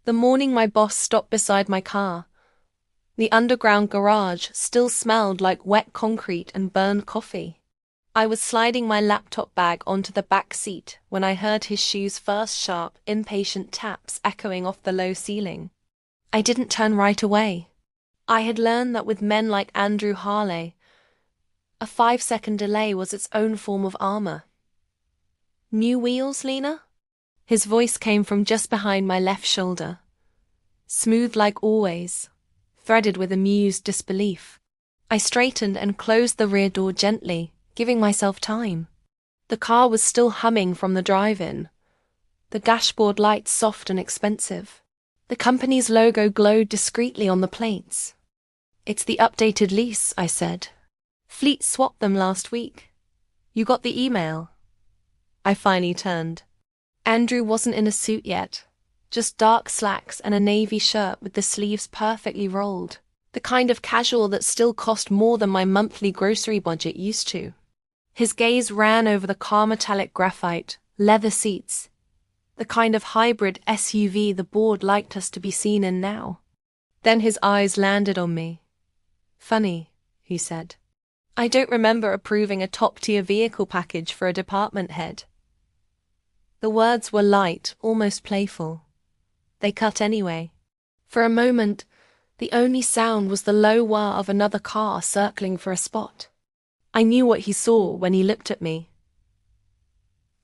The morning my boss stopped beside my car, the underground garage still smelled like wet concrete and burned coffee. I was sliding my laptop bag onto the back seat when I heard his shoes' first sharp, impatient taps echoing off the low ceiling. I didn't turn right away. I had learned that with men like Andrew Harley, a 5-second delay was its own form of armor. New wheels, Lena? His voice came from just behind my left shoulder. Smooth like always, threaded with amused disbelief. I straightened and closed the rear door gently, giving myself time. The car was still humming from the drive-in, the dashboard lights soft and expensive. The company's logo glowed discreetly on the plates. "It's the updated lease," I said. "Fleet swapped them last week. You got the email?" I finally turned. Andrew wasn't in a suit yet, just dark slacks and a navy shirt with the sleeves perfectly rolled, the kind of casual that still cost more than my monthly grocery budget used to. His gaze ran over the car metallic graphite, leather seats, the kind of hybrid SUV the board liked us to be seen in now. Then his eyes landed on me. "Funny," he said. "I don't remember approving a top-tier vehicle package for a department head." The words were light, almost playful. They cut anyway. For a moment, the only sound was the low whir of another car circling for a spot. I knew what he saw when he looked at me.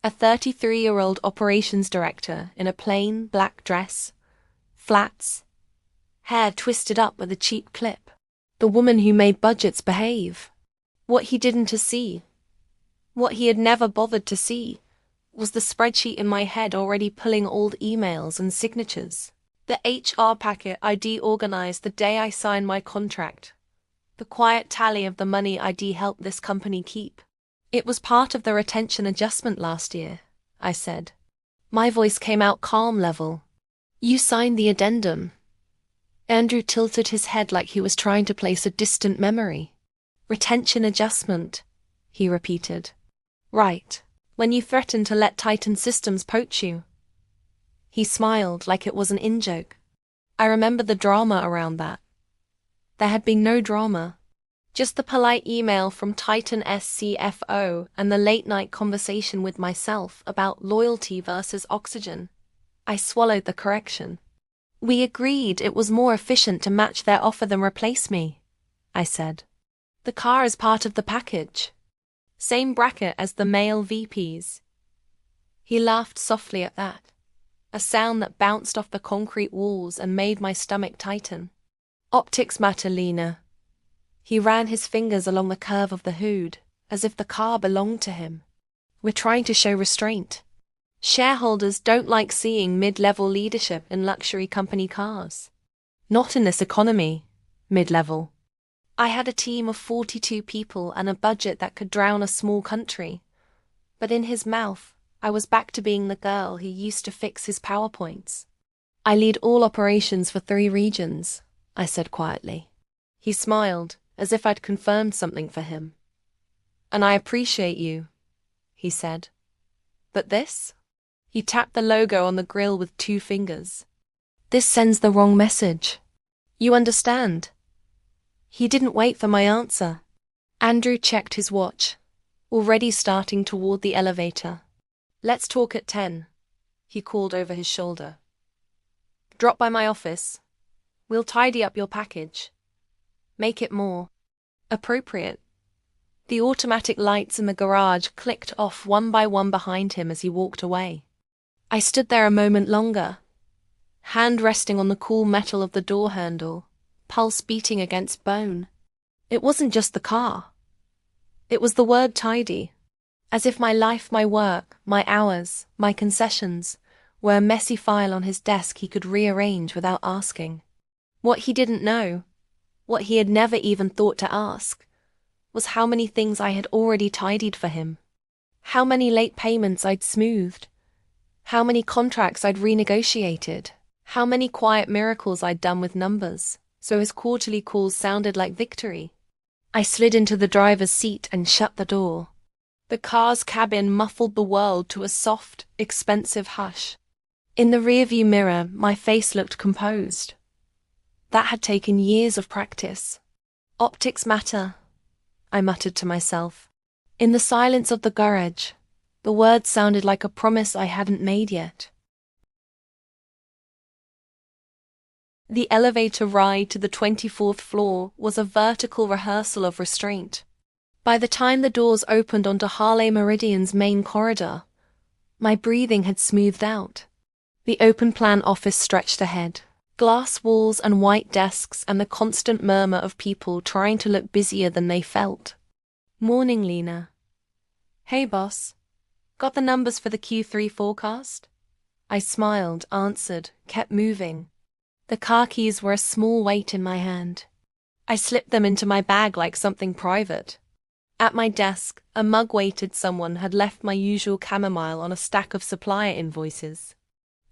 A 33-year-old operations director in a plain black dress, flats, hair twisted up with a cheap clip. The woman who made budgets behave. What he didn't see, what he had never bothered to see, was the spreadsheet in my head already pulling old emails and signatures. The HR packet I deorganized the day I signed my contract. The quiet tally of the money I'd helped this company keep. "It was part of the retention adjustment last year," I said. My voice came out calm level. "You signed the addendum." Andrew tilted his head like he was trying to place a distant memory. "Retention adjustment," he repeated. "Right. When you threatened to let Titan Systems poach you." He smiled like it was an in-joke. I remember the drama around that. There had been no drama. Just the polite email from Titan's CFO and the late-night conversation with myself about loyalty versus oxygen. I swallowed the correction. "We agreed it was more efficient to match their offer than replace me," I said. "The car is part of the package. Same bracket as the male VPs." He laughed softly at that, a sound that bounced off the concrete walls and made my stomach tighten. "Optics matter, Lena." He ran his fingers along the curve of the hood, as if the car belonged to him. "We're trying to show restraint. Shareholders don't like seeing mid-level leadership in luxury company cars. Not in this economy, mid-level." I had a team of 42 people and a budget that could drown a small country. But in his mouth, I was back to being the girl he used to fix his PowerPoints. "I lead all operations for 3 regions," I said quietly. He smiled, as if I'd confirmed something for him. "And I appreciate you," he said. "But this?" He tapped the logo on the grill with 2 fingers. "This sends the wrong message. You understand?" He didn't wait for my answer. Andrew checked his watch, already starting toward the elevator. "Let's talk at 10, he called over his shoulder. "Drop by my office. We'll tidy up your package. Make it more appropriate." The automatic lights in the garage clicked off one by one behind him as he walked away. I stood there a moment longer, hand resting on the cool metal of the door handle, pulse beating against bone. It wasn't just the car. It was the word tidy. As if my life, my work, my hours, my concessions were a messy file on his desk he could rearrange without asking. What he didn't know, what he had never even thought to ask, was how many things I had already tidied for him. How many late payments I'd smoothed. How many contracts I'd renegotiated. How many quiet miracles I'd done with numbers, so his quarterly calls sounded like victory. I slid into the driver's seat and shut the door. The car's cabin muffled the world to a soft, expensive hush. In the rearview mirror, my face looked composed. That had taken years of practice. Optics matter, I muttered to myself. In the silence of the garage, the words sounded like a promise I hadn't made yet. The elevator ride to the 24th floor was a vertical rehearsal of restraint. By the time the doors opened onto Harley Meridian's main corridor, my breathing had smoothed out. The open-plan office stretched ahead. Glass walls and white desks and the constant murmur of people trying to look busier than they felt. Morning, Lena. Hey, boss. Got the numbers for the Q3 forecast? I smiled, answered, kept moving. The car keys were a small weight in my hand. I slipped them into my bag like something private. At my desk, a mug-weighted someone had left my usual chamomile on a stack of supplier invoices.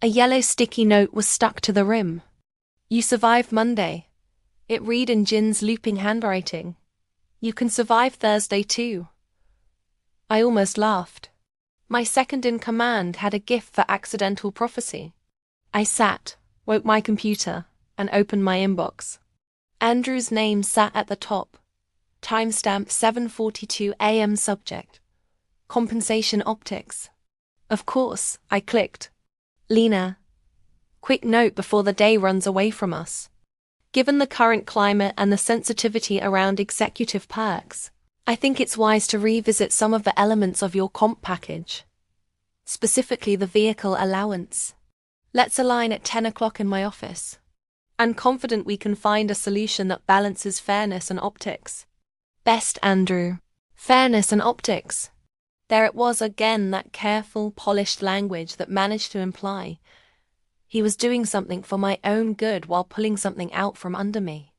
A yellow sticky note was stuck to the rim. You survived Monday. It read in Jin's looping handwriting. You can survive Thursday too. I almost laughed. My second-in-command had a gift for accidental prophecy. I sat, woke my computer, and opened my inbox. Andrew's name sat at the top. Timestamp 7:42 a.m. subject. Compensation optics. Of course, I clicked. Lena. Quick note before the day runs away from us. Given the current climate and the sensitivity around executive perks, I think it's wise to revisit some of the elements of your comp package. Specifically the vehicle allowance. Let's align at 10 o'clock in my office. I'm confident we can find a solution that balances fairness and optics. Best, Andrew. Fairness and optics. There it was again, that careful, polished language that managed to imply he was doing something for my own good while pulling something out from under me.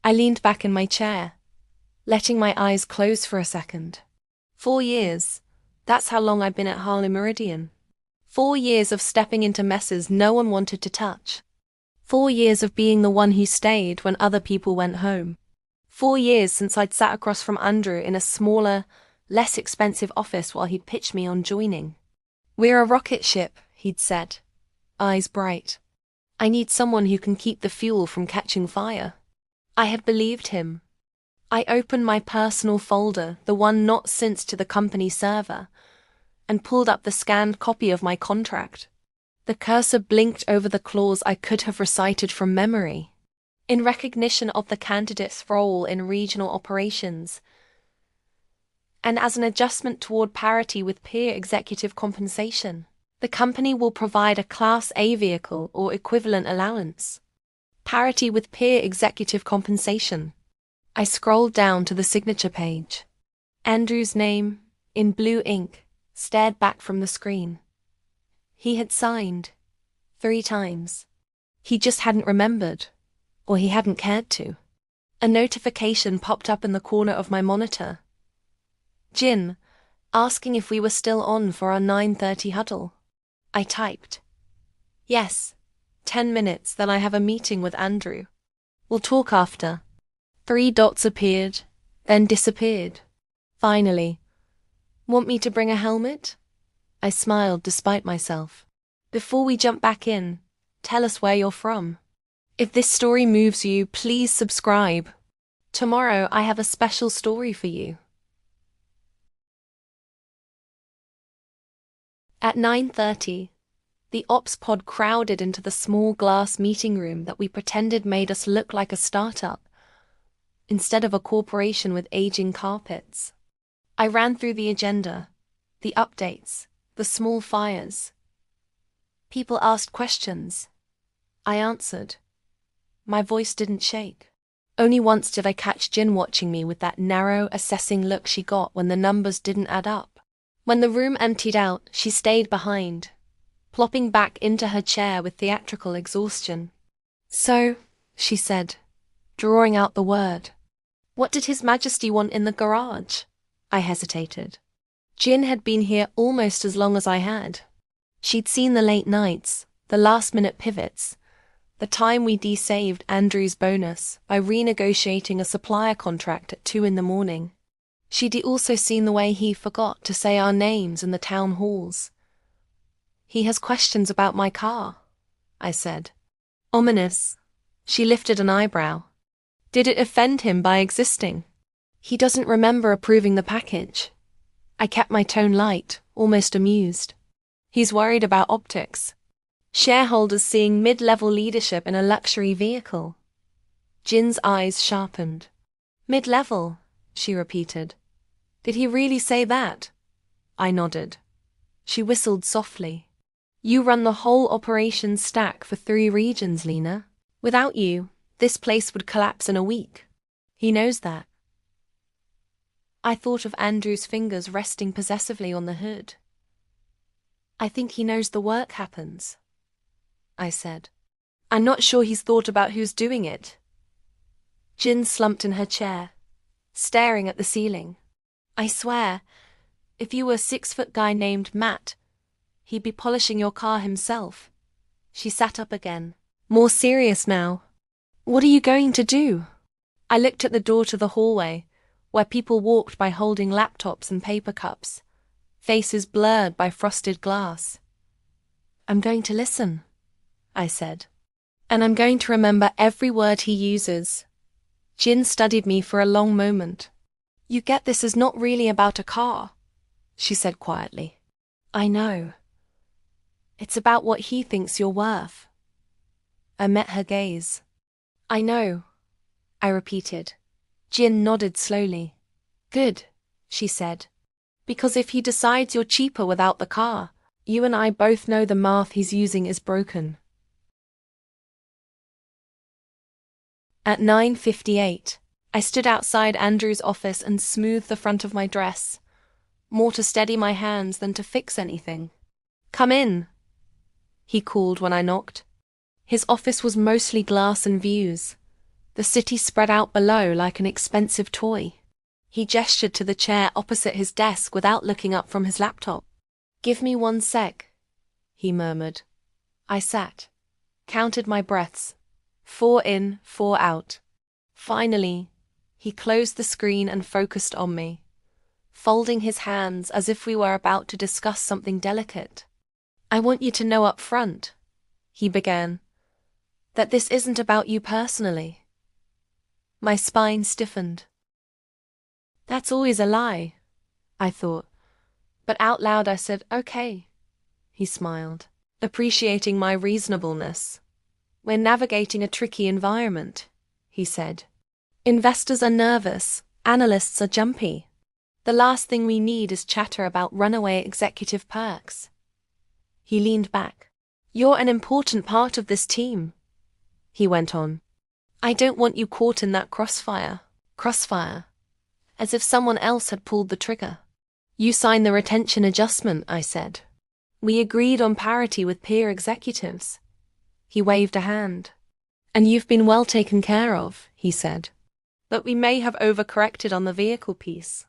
I leaned back in my chair, letting my eyes close for a second. 4 years. That's how long I've been at Harley Meridian. 4 years of stepping into messes no one wanted to touch. 4 years of being the one who stayed when other people went home. 4 years since I'd sat across from Andrew in a smaller, less expensive office while he'd pitched me on joining. We're a rocket ship, he'd said, eyes bright. I need someone who can keep the fuel from catching fire. I had believed him. I opened my personal folder, the one not synced to the company server, and pulled up the scanned copy of my contract. The cursor blinked over the clause I could have recited from memory. In recognition of the candidate's role in regional operations, and as an adjustment toward parity with peer executive compensation, the company will provide a Class A vehicle or equivalent allowance. Parity with peer executive compensation. I scrolled down to the signature page. Andrew's name, in blue ink, stared back from the screen. He had signed 3 times. He just hadn't remembered, or he hadn't cared to. A notification popped up in the corner of my monitor. Jin, asking if we were still on for our 9:30 huddle. I typed. Yes, 10 minutes, then I have a meeting with Andrew. We'll talk after. 3 dots appeared, then disappeared. Finally. Want me to bring a helmet? I smiled despite myself. Before we jump back in, tell us where you're from. If this story moves you, please subscribe. Tomorrow I have a special story for you. At 9:30, the ops pod crowded into the small glass meeting room that we pretended made us look like a startup, instead of a corporation with aging carpets. I ran through the agenda, the updates, the small fires. People asked questions. I answered. My voice didn't shake. Only once did I catch Jin watching me with that narrow, assessing look she got when the numbers didn't add up. When the room emptied out, she stayed behind, plopping back into her chair with theatrical exhaustion. So, she said, drawing out the word. What did His Majesty want in the garage? I hesitated. Jin had been here almost as long as I had. She'd seen the late nights, the last-minute pivots, the time we de-saved Andrew's bonus by renegotiating a supplier contract at 2 a.m. She'd also seen the way he forgot to say our names in the town halls. He has questions about my car, I said. Ominous. She lifted an eyebrow. Did it offend him by existing? He doesn't remember approving the package. I kept my tone light, almost amused. He's worried about optics. Shareholders seeing mid-level leadership in a luxury vehicle. Jin's eyes sharpened. Mid-level, she repeated. Did he really say that? I nodded. She whistled softly. You run the whole operations stack for 3 regions, Lena. Without you, this place would collapse in a week. He knows that. I thought of Andrew's fingers resting possessively on the hood. I think he knows the work happens, I said. I'm not sure he's thought about who's doing it. Jin slumped in her chair, staring at the ceiling. I swear, if you were a 6-foot guy named Matt, he'd be polishing your car himself. She sat up again, more serious now. What are you going to do? I looked at the door to the hallway, where people walked by holding laptops and paper cups, faces blurred by frosted glass. I'm going to listen, I said. And I'm going to remember every word he uses. Jin studied me for a long moment. You get this is not really about a car, she said quietly. I know. It's about what he thinks you're worth. I met her gaze. I know, I repeated. Jin nodded slowly. Good, she said. Because if he decides you're cheaper without the car, you and I both know the math he's using is broken. At 9:58, I stood outside Andrew's office and smoothed the front of my dress, more to steady my hands than to fix anything. Come in, he called when I knocked. His office was mostly glass and views, the city spread out below like an expensive toy. He gestured to the chair opposite his desk without looking up from his laptop. Give me 1 sec, he murmured. I sat, counted my breaths, 4 in, 4 out. Finally, he closed the screen and focused on me, folding his hands as if we were about to discuss something delicate. I want you to know up front, he began, that this isn't about you personally. My spine stiffened. That's always a lie, I thought, but out loud I said, okay. He smiled, appreciating my reasonableness. We're navigating a tricky environment, he said. Investors are nervous, analysts are jumpy. The last thing we need is chatter about runaway executive perks. He leaned back. You're an important part of this team, he went on. I don't want you caught in that crossfire, as if someone else had pulled the trigger. You signed the retention adjustment, I said. We agreed on parity with peer executives. He waved a hand. And you've been well taken care of, he said. But we may have overcorrected on the vehicle piece.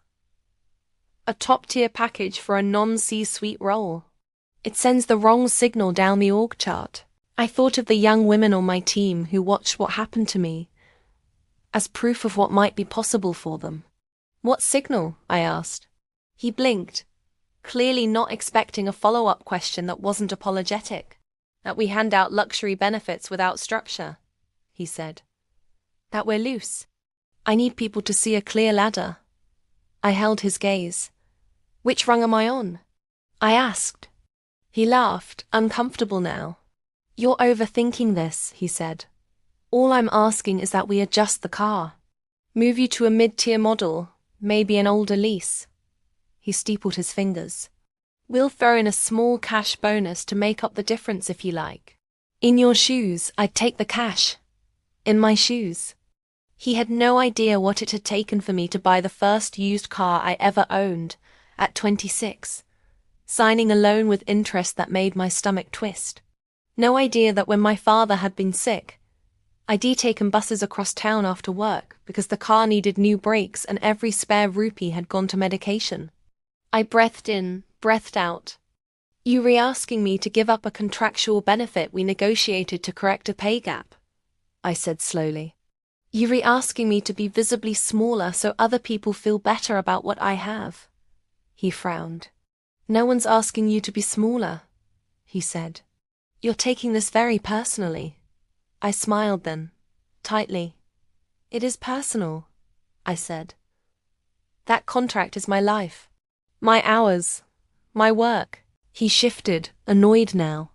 A top-tier package for a non-C-suite role. It sends the wrong signal down the org chart. I thought of the young women on my team who watched what happened to me as proof of what might be possible for them. What signal? I asked. He blinked, clearly not expecting a follow-up question that wasn't apologetic. That we hand out luxury benefits without structure, he said. That we're loose. I need people to see a clear ladder. I held his gaze. Which rung am I on? I asked. He laughed, uncomfortable now. You're overthinking this, he said. All I'm asking is that we adjust the car. Move you to a mid-tier model, maybe an older lease. He steepled his fingers. We'll throw in a small cash bonus to make up the difference if you like. In your shoes, I'd take the cash. In my shoes. He had no idea what it had taken for me to buy the first used car I ever owned, at 26, signing a loan with interest that made my stomach twist. No idea that when my father had been sick, I'd taken buses across town after work because the car needed new brakes and every spare rupee had gone to medication. I breathed in, breathed out. You re-asking me to give up a contractual benefit we negotiated to correct a pay gap, I said slowly. You re-asking me to be visibly smaller so other people feel better about what I have. He frowned. No one's asking you to be smaller, he said. You're taking this very personally. I smiled then, tightly. It is personal, I said. That contract is my life. My hours. My work. He shifted, annoyed now.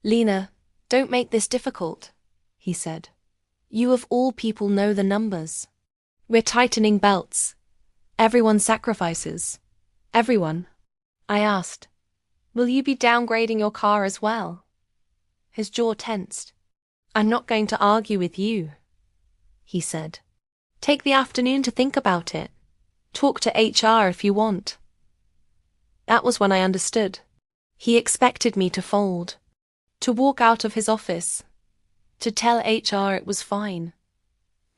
Lena, don't make this difficult, he said. You of all people know the numbers. We're tightening belts. Everyone sacrifices. Everyone. I asked, will you be downgrading your car as well? His jaw tensed. I'm not going to argue with you, he said. Take the afternoon to think about it. Talk to HR if you want. That was when I understood. He expected me to fold, to walk out of his office, to tell HR it was fine,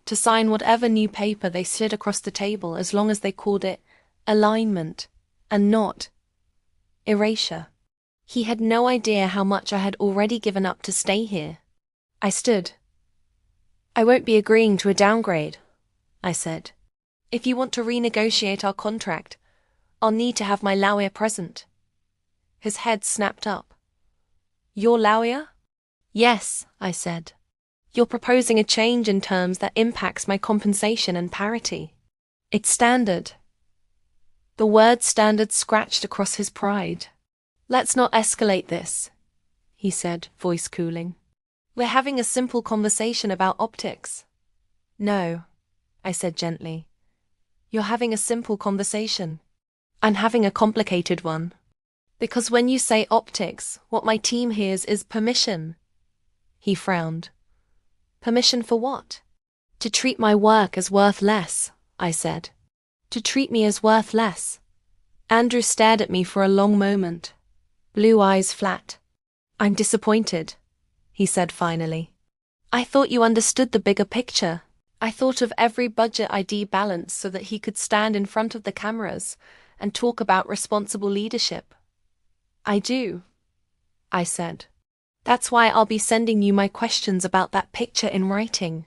to sign whatever new paper they slid across the table as long as they called it alignment and not erasure. He had no idea how much I had already given up to stay here. I stood. I won't be agreeing to a downgrade, I said. If you want to renegotiate our contract, I'll need to have my lawyer present. His head snapped up. Your lawyer? Yes, I said. You're proposing a change in terms that impacts my compensation and parity. It's standard. The word standard scratched across his pride. Let's not escalate this, he said, voice cooling. We're having a simple conversation about optics. No, I said gently. You're having a simple conversation. I'm having a complicated one. Because when you say optics, what my team hears is permission. He frowned. Permission for what? To treat my work as worth less, I said. To treat me as worth less. Andrew stared at me for a long moment. Blue eyes flat. I'm disappointed, he said finally. I thought you understood the bigger picture. I thought of every budget ID balance so that he could stand in front of the cameras and talk about responsible leadership. I do, I said. That's why I'll be sending you my questions about that picture in writing,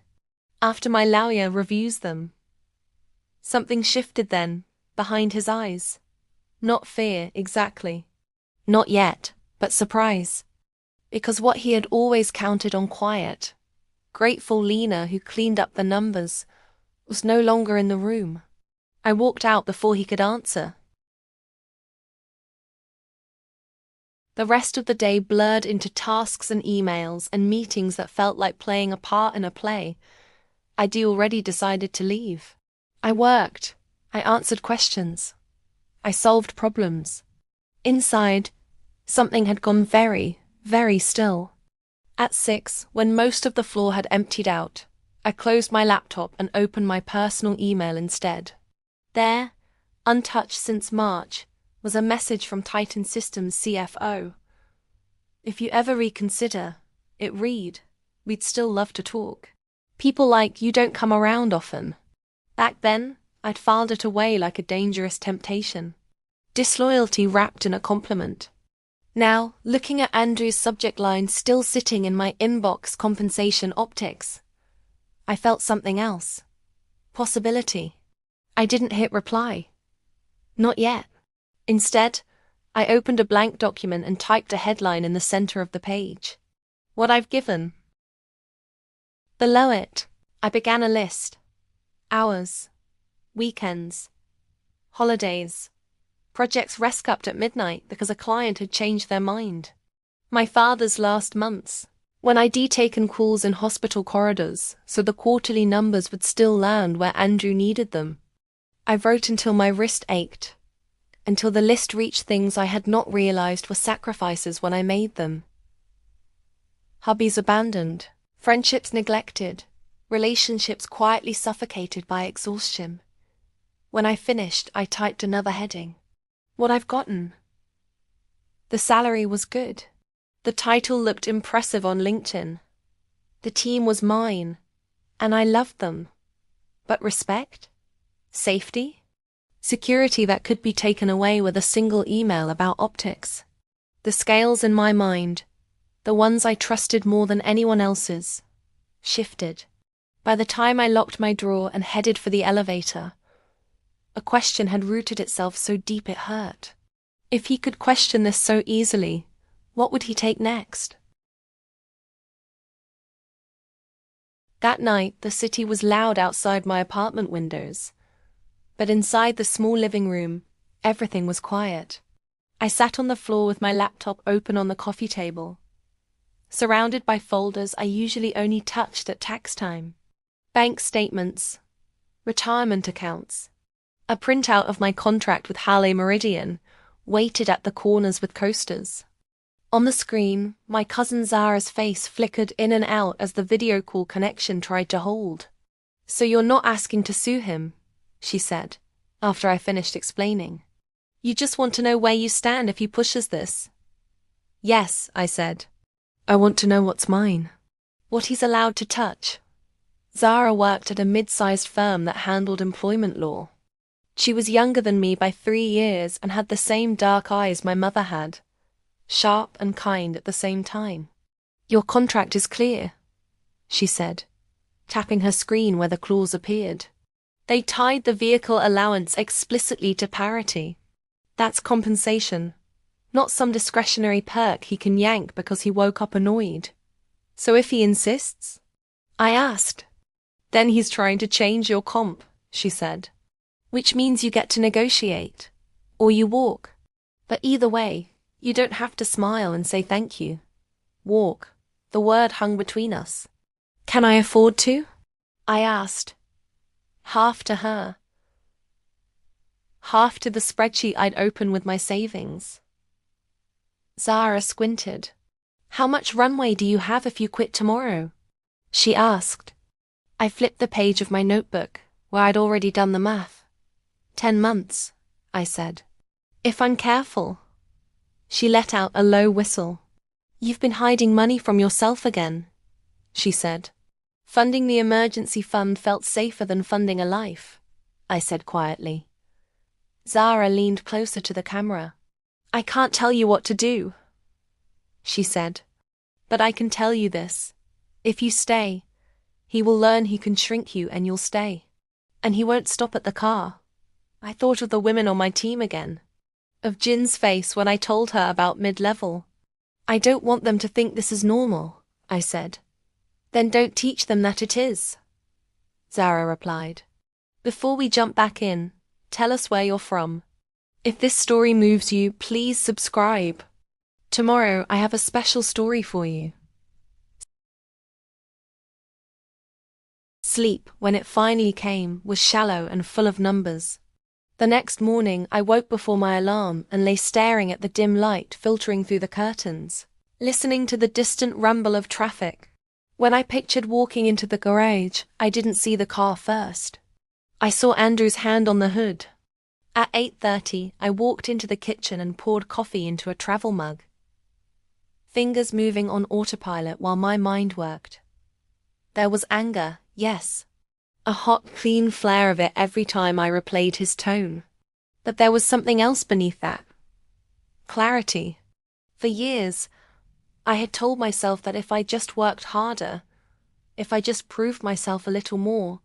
after my lawyer reviews them. Something shifted then, behind his eyes. Not fear, exactly. Not yet, but surprise. Because what he had always counted on quiet, grateful Lena who cleaned up the numbers, was no longer in the room. I walked out before he could answer. The rest of the day blurred into tasks and emails and meetings that felt like playing a part in a play. I'd already decided to leave. I worked. I answered questions. I solved problems. Inside, something had gone very, very still. At 6, when most of the floor had emptied out, I closed my laptop and opened my personal email instead. There, untouched since March, was a message from Titan Systems CFO. If you ever reconsider, it read, we'd still love to talk. People like you don't come around often. Back then, I'd filed it away like a dangerous temptation. Disloyalty wrapped in a compliment. Now, looking at Andrew's subject line still sitting in my inbox, compensation optics, I felt something else. Possibility. I didn't hit reply. Not yet. Instead, I opened a blank document and typed a headline in the center of the page. What I've given. Below it, I began a list. Hours. Weekends. Holidays. Projects rescupped at midnight because a client had changed their mind. My father's last months, when I'd taken calls in hospital corridors so the quarterly numbers would still land where Andrew needed them. I wrote until my wrist ached, until the list reached things I had not realized were sacrifices when I made them. Hubbies abandoned, friendships neglected, relationships quietly suffocated by exhaustion. When I finished, I typed another heading. What I've gotten. The salary was good. The title looked impressive on LinkedIn. The team was mine, and I loved them. But respect? Safety? Security that could be taken away with a single email about optics. The scales in my mind, the ones I trusted more than anyone else's, shifted. By the time I locked my drawer and headed for the elevator, a question had rooted itself so deep it hurt. If he could question this so easily, What would he take next? That night, the city was loud outside my apartment windows. But inside the small living room, everything was quiet. I sat on the floor with my laptop open on the coffee table. Surrounded by folders I usually only touched at tax time. Bank statements, retirement accounts, a printout of my contract with Halle Meridian, weighted at the corners with coasters. On the screen, my cousin Zara's face flickered in and out as the video call connection tried to hold. "So you're not asking to sue him," she said, after I finished explaining. "You just want to know where you stand if he pushes this." "Yes," I said. "I want to know what's mine. What he's allowed to touch." Zara worked at a mid-sized firm that handled employment law. She was younger than me by 3 years and had the same dark eyes my mother had. Sharp and kind at the same time. "Your contract is clear," she said, tapping her screen where the clause appeared. "They tied the vehicle allowance explicitly to parity. That's compensation, not some discretionary perk he can yank because he woke up annoyed. So if he insists?" I asked. "Then he's trying to change your comp," she said. "Which means you get to negotiate. Or you walk. But either way, you don't have to smile and say thank you. Walk. The word hung between us." "Can I afford to?" I asked. Half to her. Half to the spreadsheet I'd opened with my savings. Zara squinted. "How much runway do you have if you quit tomorrow?" she asked. I flipped the page of my notebook, where I'd already done the math. 10 months, I said. "If I'm careful." She let out a low whistle. "You've been hiding money from yourself again," she said. "Funding the emergency fund felt safer than funding a life," I said quietly. Zara leaned closer to the camera. "I can't tell you what to do," she said. "But I can tell you this. If you stay, he will learn he can shrink you and you'll stay. And he won't stop at the car." I thought of the women on my team again. Of Jin's face when I told her about mid-level. "I don't want them to think this is normal," I said. "Then don't teach them that it is," Zara replied. "Before we jump back in, tell us where you're from. If this story moves you, please subscribe. Tomorrow I have a special story for you." Sleep, when it finally came, was shallow and full of numbers. The next morning I woke before my alarm and lay staring at the dim light filtering through the curtains, listening to the distant rumble of traffic. When I pictured walking into the garage, I didn't see the car first. I saw Andrew's hand on the hood. At 8:30, I walked into the kitchen and poured coffee into a travel mug. Fingers moving on autopilot while my mind worked. There was anger, yes. A hot, clean flare of it every time I replayed his tone. But there was something else beneath that. Clarity. For years, I had told myself that if I just worked harder, if I just proved myself a little more,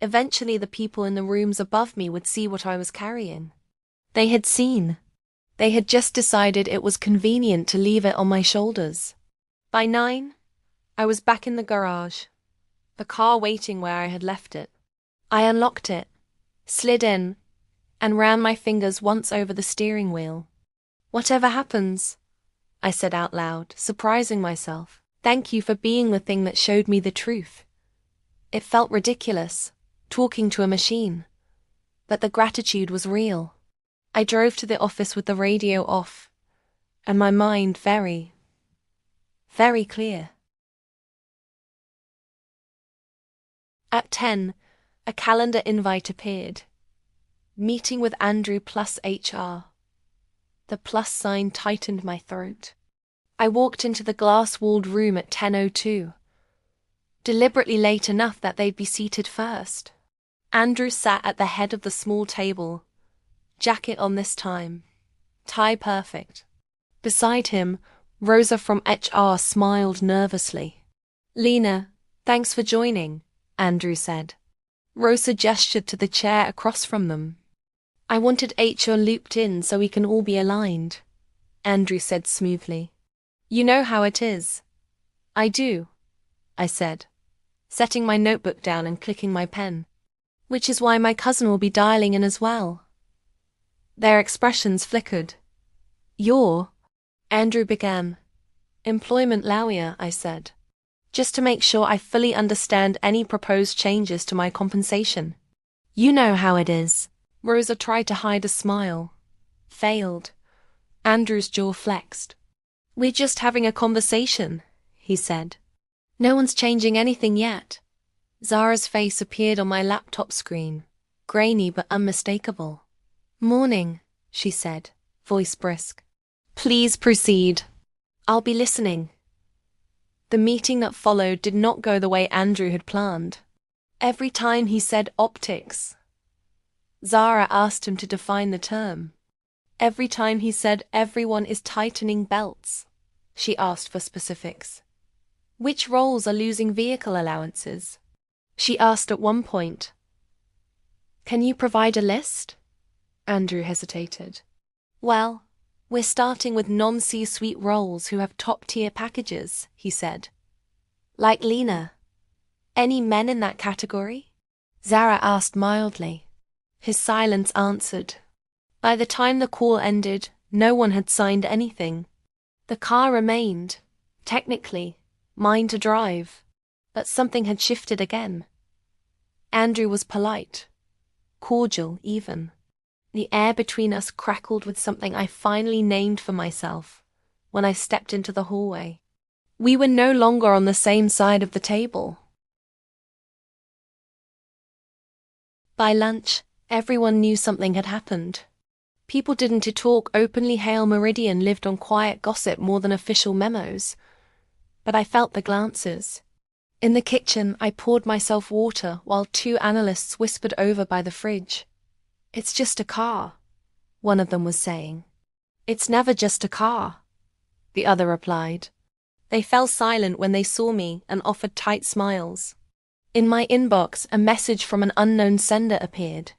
eventually the people in the rooms above me would see what I was carrying. They had seen. They had just decided it was convenient to leave it on my shoulders. By 9, I was back in the garage, the car waiting where I had left it. I unlocked it, slid in, and ran my fingers once over the steering wheel. "Whatever happens," I said out loud, surprising myself, "thank you for being the thing that showed me the truth." It felt ridiculous, talking to a machine, but the gratitude was real. I drove to the office with the radio off, and my mind very, very clear. At 10, a calendar invite appeared. Meeting with Andrew plus HR. The plus sign tightened my throat. I walked into the glass-walled room at 10:02. Deliberately late enough that they'd be seated first. Andrew sat at the head of the small table. Jacket on this time. Tie perfect. Beside him, Rosa from HR smiled nervously. "Lena, thanks for joining," Andrew said. Rosa gestured to the chair across from them. "I wanted HR looped in so we can all be aligned." Andrew said smoothly. You know how it is. I do, I said, setting my notebook down and clicking my pen. Which is why my cousin will be dialing in as well. Their expressions flickered. You're... Andrew began. Employment lawyer, I said. Just to make sure I fully understand any proposed changes to my compensation. You know how it is. Rosa tried to hide a smile. Failed. Andrew's jaw flexed. We're just having a conversation, he said. No one's changing anything yet. Zara's face appeared on my laptop screen, grainy but unmistakable. Morning, she said, voice brisk. Please proceed. I'll be listening. The meeting that followed did not go the way Andrew had planned. Every time he said optics, Zara asked him to define the term. Every time he said everyone is tightening belts, she asked for specifics. Which roles are losing vehicle allowances? She asked at one point. Can you provide a list? Andrew hesitated. Well, we're starting with non-C-suite roles who have top-tier packages, he said. Like Lena. Any men in that category? Zara asked mildly. His silence answered. By the time the call ended, no one had signed anything. The car remained, technically, mine to drive, but something had shifted again. Andrew was polite, cordial even. The air between us crackled with something I finally named for myself when I stepped into the hallway. We were no longer on the same side of the table. By lunch, everyone knew something had happened. People didn't talk openly. Hale Meridian lived on quiet gossip more than official memos. But I felt the glances. In the kitchen, I poured myself water while two analysts whispered over by the fridge. It's just a car, one of them was saying. It's never just a car, the other replied. They fell silent when they saw me and offered tight smiles. In my inbox, a message from an unknown sender appeared.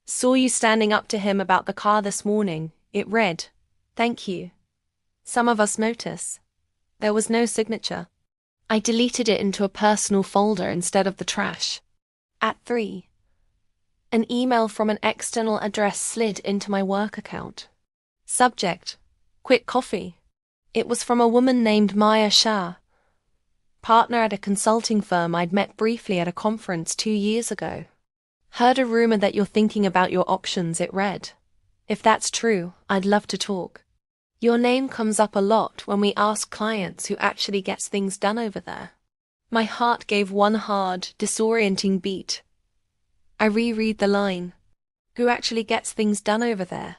Saw you standing up to him about the car this morning. It read, Thank you. Some of us notice. There was no signature. I deleted it into a personal folder instead of the trash. At 3. An email from an external address slid into my work account. Subject, Quick coffee. It was from a woman named Maya Shah, partner at a consulting firm I'd met briefly at a conference 2 years ago. Heard a rumor that you're thinking about your options, it read. If that's true, I'd love to talk. Your name comes up a lot when we ask clients who actually gets things done over there. My heart gave one hard, disorienting beat. I reread the line. Who actually gets things done over there?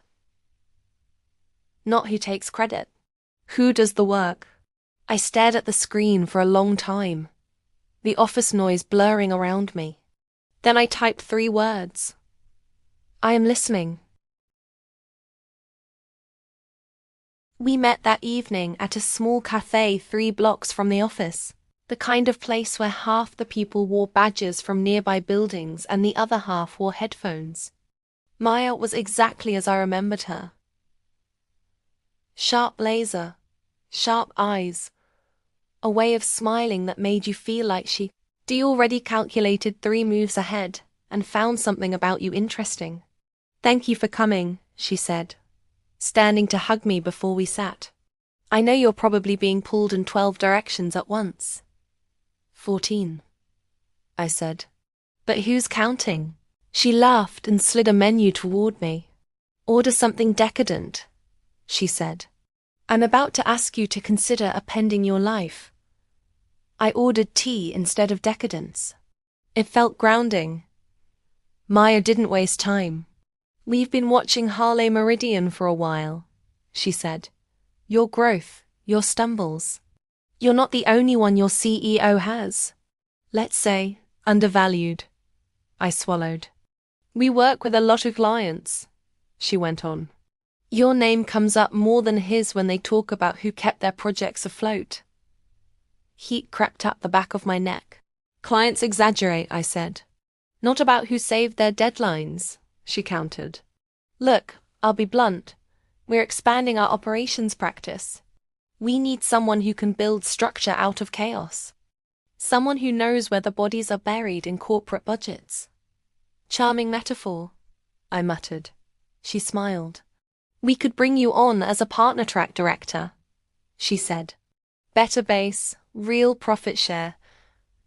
Not who takes credit. Who does the work? I stared at the screen for a long time, the office noise blurring around me. Then I typed 3 words. I am listening. We met that evening at a small cafe 3 blocks from the office, the kind of place where half the people wore badges from nearby buildings and the other half wore headphones. Maya was exactly as I remembered her. Sharp laser, sharp eyes, a way of smiling that made you feel like she already calculated 3 moves ahead and found something about you interesting. Thank you for coming, she said, standing to hug me before we sat. I know you're probably being pulled in 12 directions at once. 14, I said. But who's counting? She laughed and slid a menu toward me. Order something decadent, she said. I'm about to ask you to consider appending your life. I ordered tea instead of decadence. It felt grounding. Maya didn't waste time. We've been watching Hale Meridian for a while, she said. Your growth, your stumbles. You're not the only one your CEO has. Let's say, undervalued. I swallowed. We work with a lot of clients, she went on. Your name comes up more than his when they talk about who kept their projects afloat. Heat crept up the back of my neck. Clients exaggerate, I said. Not about who saved their deadlines, she countered. Look, I'll be blunt. We're expanding our operations practice. We need someone who can build structure out of chaos. Someone who knows where the bodies are buried in corporate budgets. Charming metaphor, I muttered. She smiled. We could bring you on as a partner track director, she said. Better base, real profit share.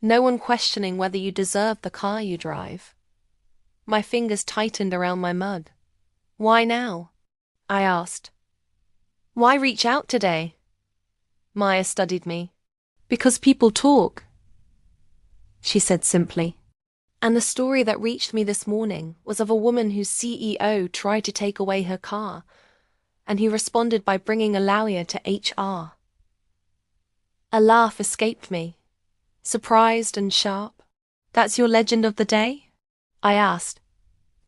No one questioning whether you deserve the car you drive. My fingers tightened around my mug. Why now? I asked. Why reach out today? Maya studied me. Because people talk, she said simply. And the story that reached me this morning was of a woman whose CEO tried to take away her car, and he responded by bringing a lawyer to HR. A laugh escaped me, surprised and sharp. That's your legend of the day? I asked.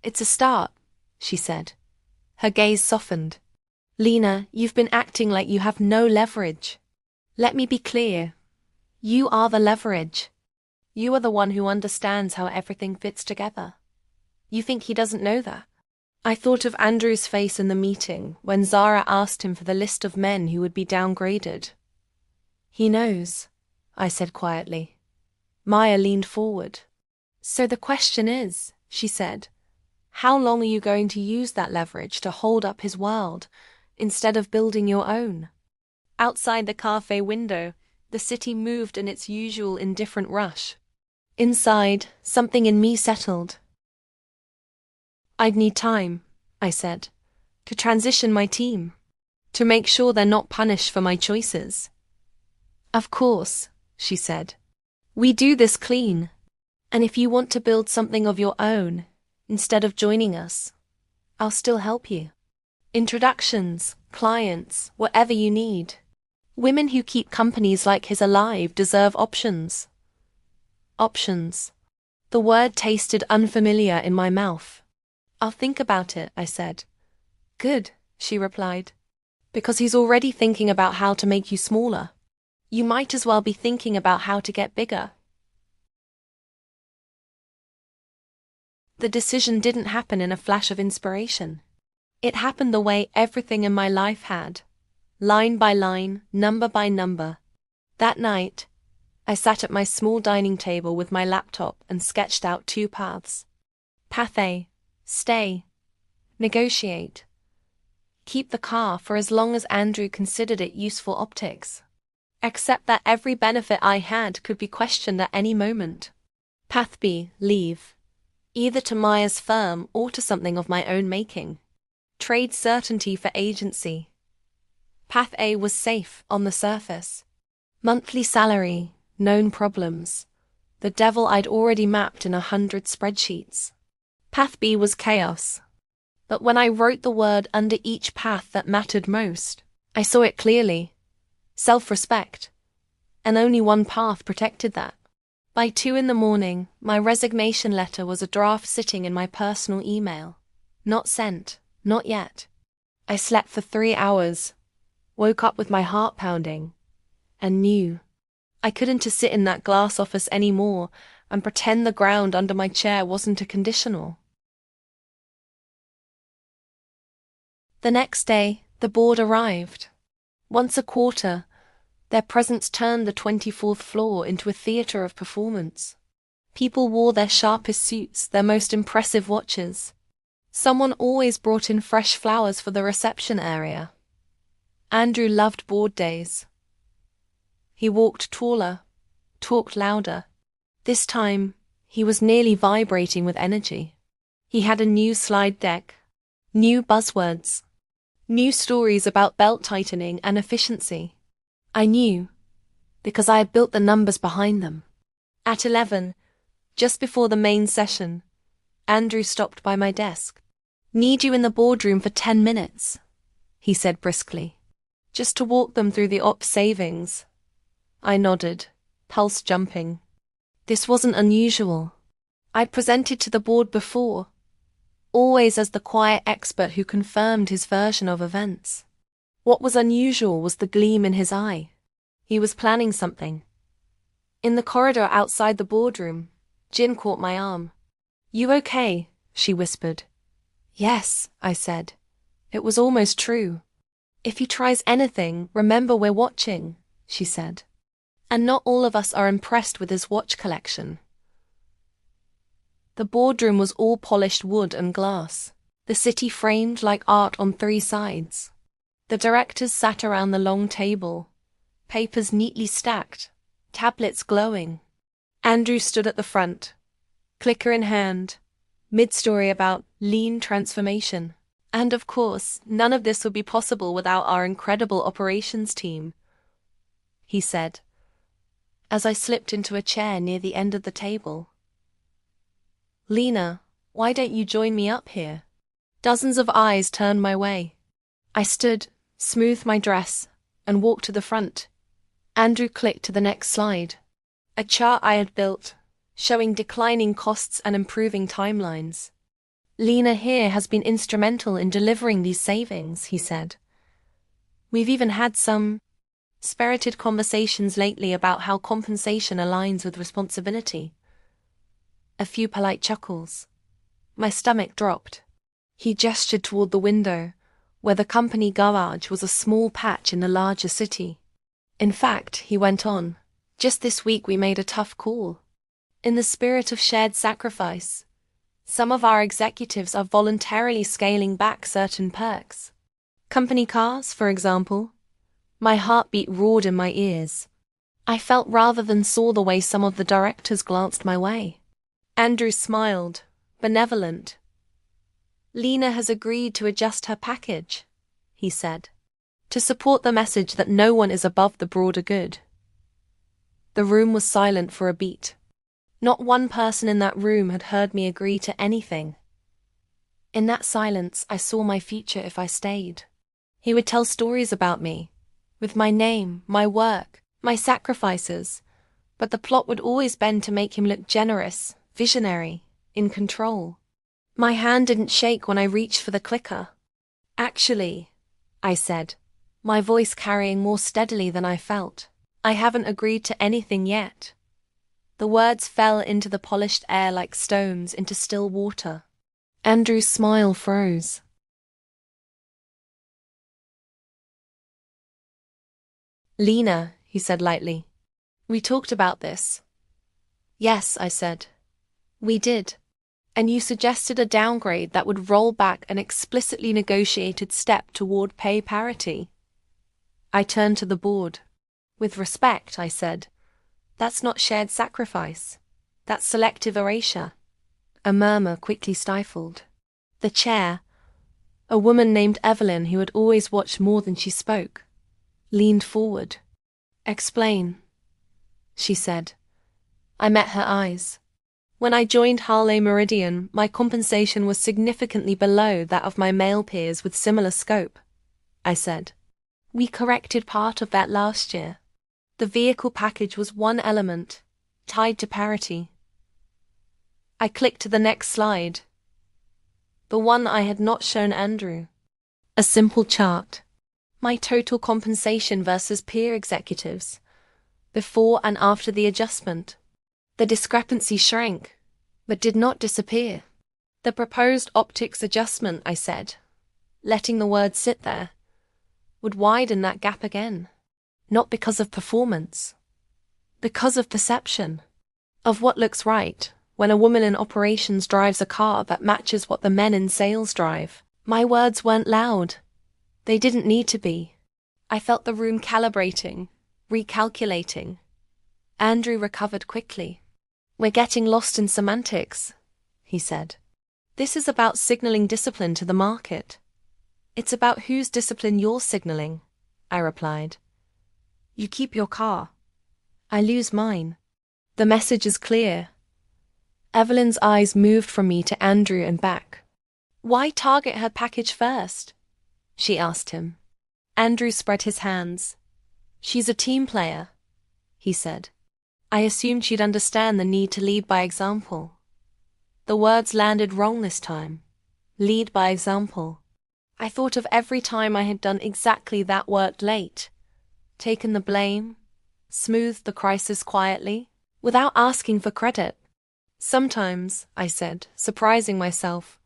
It's a start, she said. Her gaze softened. Lena, you've been acting like you have no leverage. Let me be clear. You are the leverage. You are the one who understands how everything fits together. You think he doesn't know that? I thought of Andrew's face in the meeting when Zara asked him for the list of men who would be downgraded. He knows, I said quietly. Maya leaned forward. So the question is, she said, how long are you going to use that leverage to hold up his world instead of building your own? Outside the cafe window, the city moved in its usual indifferent rush. Inside, something in me settled. I'd need time, I said, to transition my team, to make sure they're not punished for my choices. Of course, she said. We do this clean. And if you want to build something of your own, instead of joining us, I'll still help you. Introductions, clients, whatever you need. Women who keep companies like his alive deserve options. Options. The word tasted unfamiliar in my mouth. I'll think about it, I said. Good, she replied. Because he's already thinking about how to make you smaller. You might as well be thinking about how to get bigger. The decision didn't happen in a flash of inspiration. It happened the way everything in my life had. Line by line, number by number. That night, I sat at my small dining table with my laptop and sketched out 2 paths. Path A, stay. Negotiate. Keep the car for as long as Andrew considered it useful optics. Accept that every benefit I had could be questioned at any moment. Path B, leave. Either to Maya's firm or to something of my own making. Trade certainty for agency. Path A was safe on the surface. Monthly salary, known problems. The devil I'd already mapped in 100 spreadsheets. Path B was chaos. But when I wrote the word under each path that mattered most, I saw it clearly. Self-respect. And only one path protected that. By 2 a.m, my resignation letter was a draft sitting in my personal email. Not sent, not yet. I slept for 3 hours, woke up with my heart pounding, and knew I couldn't sit in that glass office anymore and pretend the ground under my chair wasn't a conditional. The next day, the board arrived. Once a quarter, their presence turned the 24th floor into a theater of performance. People wore their sharpest suits, their most impressive watches. Someone always brought in fresh flowers for the reception area. Andrew loved board days. He walked taller, talked louder. This time, he was nearly vibrating with energy. He had a new slide deck, new buzzwords, new stories about belt tightening and efficiency. I knew, because I had built the numbers behind them. At 11, just before the main session, Andrew stopped by my desk. Need you in the boardroom for 10 minutes, he said briskly. Just to walk them through the ops savings. I nodded, pulse jumping. This wasn't unusual. I'd presented to the board before, always as the quiet expert who confirmed his version of events. What was unusual was the gleam in his eye. He was planning something. In the corridor outside the boardroom, Jin caught my arm. You okay? She whispered. Yes, I said. It was almost true. If he tries anything, remember we're watching, she said. And not all of us are impressed with his watch collection. The boardroom was all polished wood and glass, the city framed like art on three sides. The directors sat around the long table, papers neatly stacked, tablets glowing. Andrew stood at the front, clicker in hand, mid-story about lean transformation. And of course, none of this would be possible without our incredible operations team, he said, as I slipped into a chair near the end of the table. Lena, why don't you join me up here? Dozens of eyes turned my way. I stood, smoothed my dress, and walked to the front. Andrew clicked to the next slide. A chart I had built, showing declining costs and improving timelines. Lena here has been instrumental in delivering these savings, he said. We've even had some spirited conversations lately about how compensation aligns with responsibility. A few polite chuckles. My stomach dropped. He gestured toward the window, where the company garage was a small patch in the larger city. In fact, he went on, just this week we made a tough call. In the spirit of shared sacrifice, some of our executives are voluntarily scaling back certain perks. Company cars, for example. My heartbeat roared in my ears. I felt rather than saw the way some of the directors glanced my way. Andrew smiled, benevolent. Lena has agreed to adjust her package, he said, to support the message that no one is above the broader good. The room was silent for a beat. Not one person in that room had heard me agree to anything. In that silence, I saw my future if I stayed. He would tell stories about me, with my name, my work, my sacrifices, but the plot would always bend to make him look generous, visionary, in control. My hand didn't shake when I reached for the clicker. Actually, I said, my voice carrying more steadily than I felt, I haven't agreed to anything yet. The words fell into the polished air like stones into still water. Andrew's smile froze. Lena, he said lightly, we talked about this. Yes, I said. We did. And you suggested a downgrade that would roll back an explicitly negotiated step toward pay parity. I turned to the board. With respect, I said, that's not shared sacrifice. That's selective erasure. A murmur quickly stifled. The chair, a woman named Evelyn who had always watched more than she spoke, leaned forward. Explain, she said. I met her eyes. When I joined Harley Meridian, my compensation was significantly below that of my male peers with similar scope, I said. We corrected part of that last year. The vehicle package was one element, tied to parity. I clicked to the next slide. The one I had not shown Andrew. A simple chart. My total compensation versus peer executives, before and after the adjustment. The discrepancy shrank, but did not disappear. The proposed optics adjustment, I said, letting the word sit there, would widen that gap again. Not because of performance, because of perception, of what looks right when a woman in operations drives a car that matches what the men in sales drive. My words weren't loud. They didn't need to be. I felt the room calibrating, recalculating. Andrew recovered quickly. We're getting lost in semantics, he said. This is about signaling discipline to the market. It's about whose discipline you're signaling, I replied. You keep your car. I lose mine. The message is clear. Evelyn's eyes moved from me to Andrew and back. Why target her package first? She asked him. Andrew spread his hands. She's a team player, he said. I assumed she'd understand the need to lead by example. The words landed wrong this time. Lead by example. I thought of every time I had done exactly that, worked late, taken the blame, smoothed the crisis quietly, without asking for credit. Sometimes, I said, surprising myself,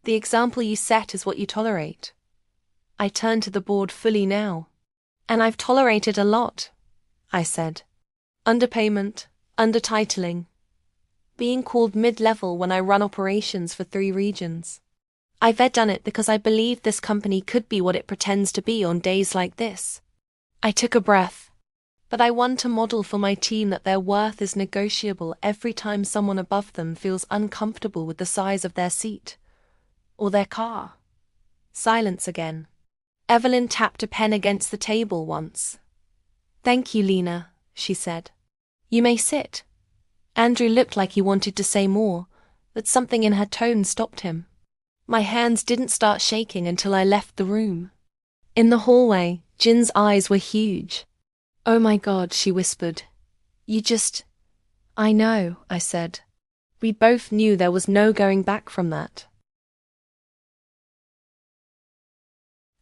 The example you set is what you tolerate. I turned to the board fully now. And I've tolerated a lot, I said. Underpayment, undertitling, being called mid-level when I run operations for 3 regions. I've done it because I believe this company could be what it pretends to be on days like this. I took a breath. But I want to model for my team that their worth is negotiable every time someone above them feels uncomfortable with the size of their seat. Or their car. Silence again. Evelyn tapped a pen against the table once. "Thank you, Lena," she said. "You may sit." Andrew looked like he wanted to say more, but something in her tone stopped him. My hands didn't start shaking until I left the room. In the hallway, Jin's eyes were huge. "Oh my God," she whispered. "I know," I said. We both knew there was no going back from that.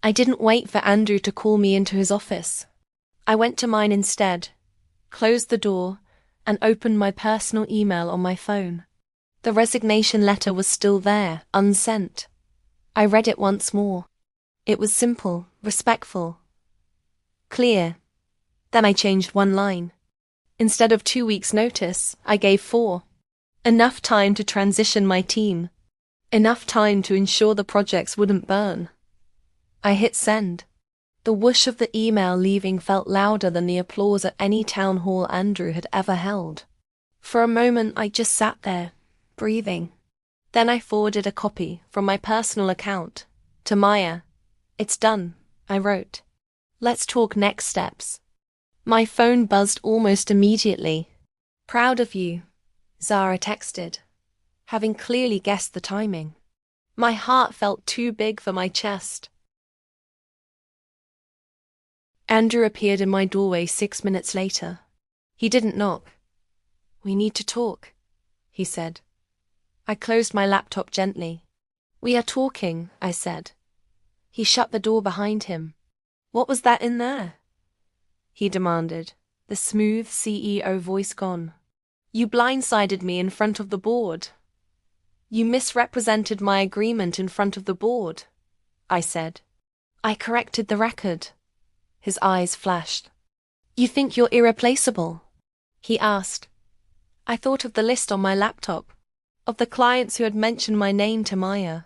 I didn't wait for Andrew to call me into his office. I went to mine instead, closed the door, and opened my personal email on my phone. The resignation letter was still there, unsent. I read it once more. It was simple, respectful, clear. Then I changed one line. Instead of 2 weeks' notice, I gave 4. Enough time to transition my team. Enough time to ensure the projects wouldn't burn. I hit send. The whoosh of the email leaving felt louder than the applause at any town hall Andrew had ever held. For a moment I just sat there, breathing. Then I forwarded a copy, from my personal account, to Maya. "It's done," I wrote. "Let's talk next steps." My phone buzzed almost immediately. "Proud of you," Zara texted, having clearly guessed the timing. My heart felt too big for my chest. Andrew appeared in my doorway 6 minutes later. He didn't knock. "We need to talk," he said. I closed my laptop gently. "We are talking," I said. He shut the door behind him. "What was that in there?" he demanded, the smooth CEO voice gone. "You blindsided me in front of the board." "You misrepresented my agreement in front of the board," I said. "I corrected the record." His eyes flashed. "You think you're irreplaceable?" he asked. I thought of the list on my laptop, of the clients who had mentioned my name to Maya,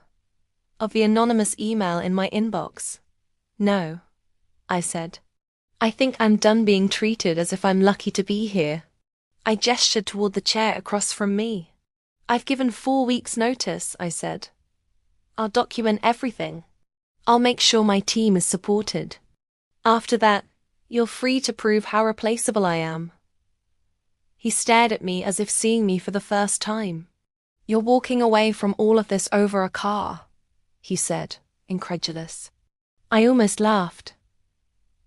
of the anonymous email in my inbox. "No," I said. "I think I'm done being treated as if I'm lucky to be here." I gestured toward the chair across from me. "I've given 4 weeks' notice," I said. "I'll document everything. I'll make sure my team is supported. After that, you're free to prove how replaceable I am." He stared at me as if seeing me for the first time. "You're walking away from all of this over a car," he said, incredulous. I almost laughed.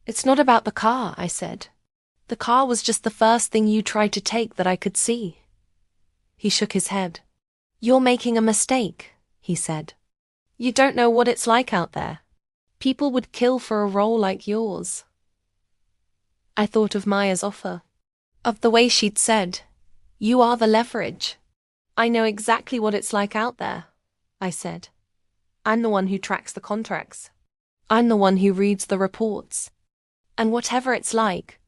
"It's not about the car," I said. "The car was just the first thing you tried to take that I could see." He shook his head. "You're making a mistake," he said. "You don't know what it's like out there. People would kill for a role like yours." I thought of Maya's offer, of the way she'd said, "You are the leverage." "I know exactly what it's like out there," I said. "I'm the one who tracks the contracts. I'm the one who reads the reports. And whatever it's like,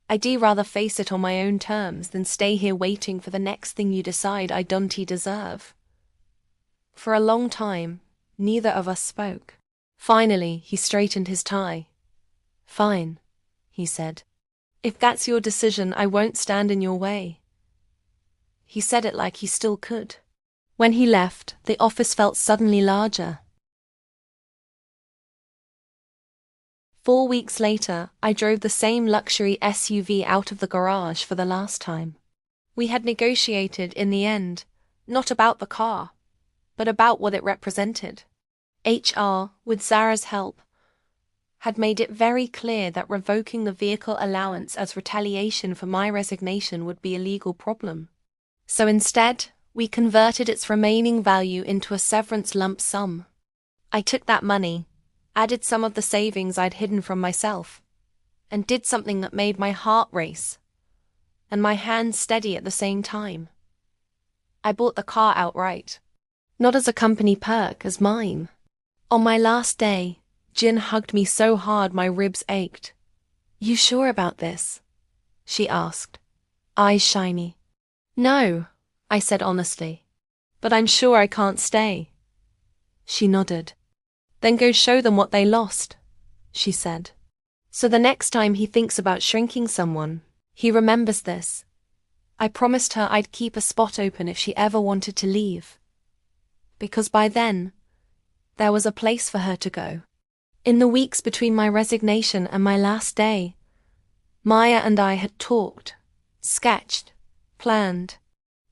I'd rather face it on my own terms than stay here waiting for the next thing you decide I don't deserve." For a long time, neither of us spoke. Finally, he straightened his tie. "Fine," he said. "If that's your decision, I won't stand in your way." He said it like he still could. When he left, the office felt suddenly larger. 4 weeks later, I drove the same luxury SUV out of the garage for the last time. We had negotiated, in the end, not about the car, but about what it represented. HR, with Zara's help, had made it very clear that revoking the vehicle allowance as retaliation for my resignation would be a legal problem. So instead, we converted its remaining value into a severance lump sum. I took that money, added some of the savings I'd hidden from myself, and did something that made my heart race, and my hands steady at the same time. I bought the car outright. Not as a company perk, as mine. On my last day, Jin hugged me so hard my ribs ached. "You sure about this?" she asked, eyes shiny. "No," I said honestly. "But I'm sure I can't stay." She nodded. "Then go show them what they lost," she said. "So the next time he thinks about shrinking someone, he remembers this." I promised her I'd keep a spot open if she ever wanted to leave. Because by then, there was a place for her to go. In the weeks between my resignation and my last day, Maya and I had talked, sketched, planned.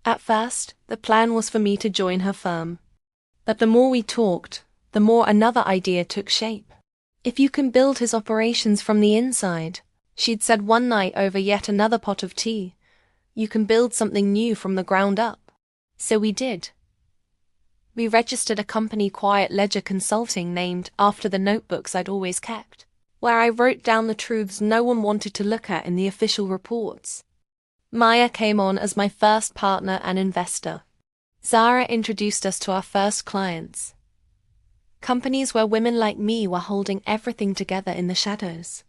At first, the plan was for me to join her firm. But the more we talked, the more another idea took shape. "If you can build his operations from the inside," she'd said one night over yet another pot of tea, "you can build something new from the ground up." So we did. We registered a company Quiet Ledger Consulting named after the notebooks I'd always kept, where I wrote down the truths no one wanted to look at in the official reports. Maya came on as my first partner and investor. Zara introduced us to our first clients. Companies where women like me were holding everything together in the shadows.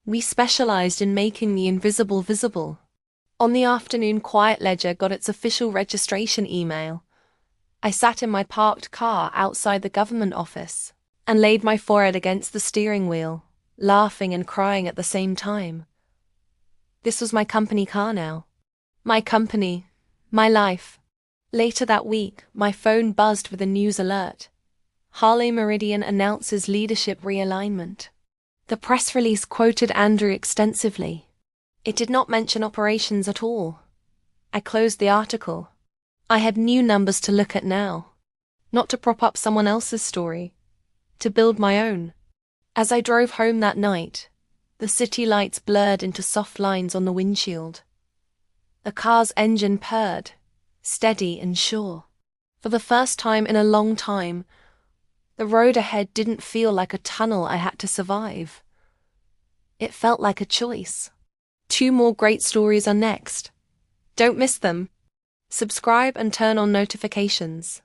We specialized in making the invisible visible. On the afternoon Quiet Ledger got its official registration email, I sat in my parked car outside the government office and laid my forehead against the steering wheel, laughing and crying at the same time. This was my company car now. My company, my life. Later that week, my phone buzzed with a news alert. Harley Meridian announces leadership realignment. The press release quoted Andrew extensively. It did not mention operations at all. I closed the article. I had new numbers to look at now. Not to prop up someone else's story. To build my own. As I drove home that night, the city lights blurred into soft lines on the windshield. The car's engine purred, steady and sure. For the first time in a long time, the road ahead didn't feel like a tunnel I had to survive. It felt like a choice. 2 more great stories are next. Don't miss them. Subscribe and turn on notifications.